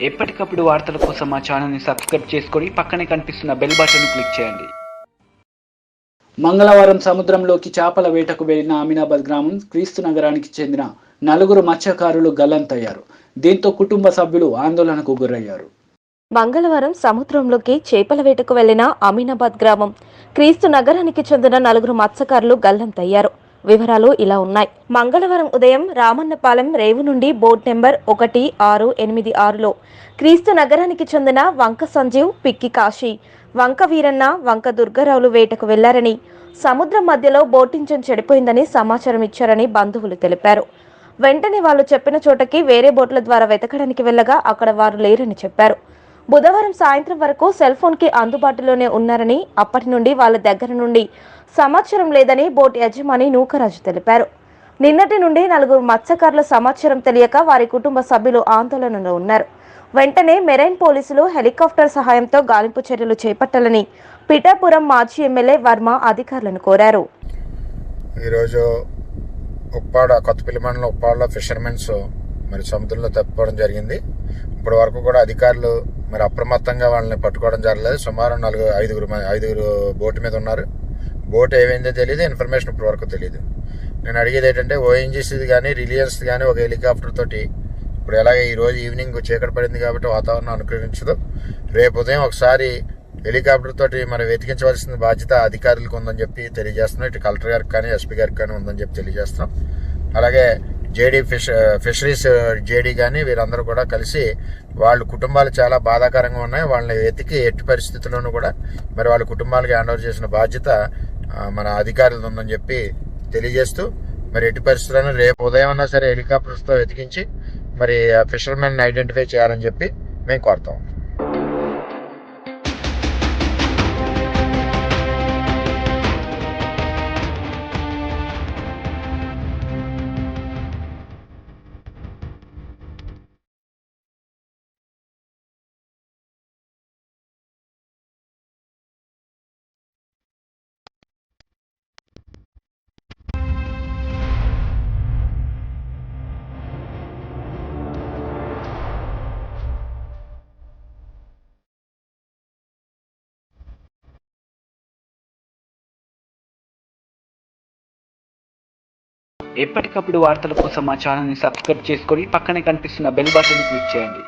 ఎప్పటికప్పుడు వార్తల కోసం మా ఛానల్ని సబ్స్క్రైబ్ చేసుకొని పక్కనే కనిపిస్తున్న బెల్ బటన్ క్లిక్ చేయండి. మంగళవారం సముద్రంలోకి చేపల వేటకు వెళ్లిన అమీనాబాద్ గ్రామం క్రీస్తు నగరానికి చెందిన 4 మత్స్యకారులు గల్లంతయ్యారు. దీంతో కుటుంబ సభ్యులు ఆందోళనకు గురయ్యారు. మంగళవారం సముద్రంలోకి చేపల వేటకు వెళ్లిన అమీనాబాద్ గ్రామం క్రీస్తు నగరానికి చెందిన 4 మత్స్యకారులు గల్లంతయ్యారు. వివరాలు ఇలా ఉన్నాయి. మంగళవారం ఉదయం రామన్నపాలెం రేవు నుండి బోట్ నెంబర్ 1686లో క్రీస్తు నగరానికి చెందిన వంక సంజీవ్, పిక్కి కాశీ, వంక వీరన్న, వంక దుర్గారావులు వేటకు వెళ్లారని, సముద్రం మధ్యలో బోట్ ఇంజన్ చెడిపోయిందని సమాచారం ఇచ్చారని బంధువులు తెలిపారు. వెంటనే వాళ్ళు చెప్పిన చోటకి వేరే బోట్ల ద్వారా వెతకడానికి వెళ్లగా అక్కడ వారు లేరని చెప్పారు. బుధవారం సాయంత్రం వరకు సెల్ ఫోన్కి అందుబాటులోనే ఉన్నారని, అప్పటి నుండి వాళ్ళ దగ్గర నుండి సమాచారం లేదని బోట్ యజమాని నూకరాజు తెలిపారు. నిన్నటి నుండి 4 మత్స్యకారుల సమాచారం తెలియక వారి కుటుంబ సభ్యులు ఆందోళనలో ఉన్నారు. వెంటనే మెరైన్ పోలీసులు హెలికాప్టర్ సహాయంతో గాలింపు చర్యలు చేపట్టాలని పిఠాపురం మాజీ ఎమ్మెల్యే వర్మ అధికారులను కోరారు. ఈరోజు ఉప్పాడ కొత్తపల్లి మండలం ఉప్పాడలో ఫిషర్మెన్స్ మరి సముద్రంలో తప్పిపోవడం జరిగింది. ఇప్పటి వరకు కూడా అధికారులు మరి అప్రమత్తంగా వాళ్ళని పట్టుకోవడం జరగలేదు. సుమారు 5 బోటు మీద ఉన్నారు. బోట్ ఏమైందో తెలియదు, ఇన్ఫర్మేషన్ ఇప్పటి వరకు తెలియదు. నేను అడిగేది ఏంటంటే ఓఎన్జీసీది కానీ రిలయన్స్ కానీ ఒక హెలికాప్టర్ తోటి ఇప్పుడు ఎలాగే ఈరోజు ఈవినింగ్ చీకటి పడింది కాబట్టి వాతావరణం అనుకరించదు. రేపు ఉదయం ఒకసారి హెలికాప్టర్ తోటి మరి వెతికించవలసిన బాధ్యత అధికారులకు ఉందని చెప్పి తెలియజేస్తున్నాం. ఇటు కలెక్టర్ గారికి కానీ ఎస్పీ గారికి కానీ ఉందని చెప్పి తెలియజేస్తున్నాం. అలాగే జేడీ ఫిషరీస్ జేడీ కానీ వీరందరూ కూడా కలిసి వాళ్ళ కుటుంబాలు చాలా బాధాకరంగా ఉన్నాయి. వాళ్ళని వెతికి ఎట్టి పరిస్థితుల్లోనూ కూడా మరి వాళ్ళ కుటుంబాలకి హ్యాండ్ ఓవర్ చేసిన బాధ్యత మన అధికారులు ఉందని చెప్పి తెలియజేస్తూ మరి ఎట్టి పరిస్థితుల్లోనూ రేపు ఉదయం అన్నా సరే హెలికాప్టర్స్తో వెతికించి మరి ఫిషర్మెన్ ఐడెంటిఫై చేయాలని చెప్పి మేము కోరుతాం. ఎప్పటికప్పుడు వార్తల కోసం మా ఛానల్ని సబ్స్క్రైబ్ చేసుకొని పక్కనే కనిపిస్తున్న బెల్ బటన్ క్లిక్ చేయండి.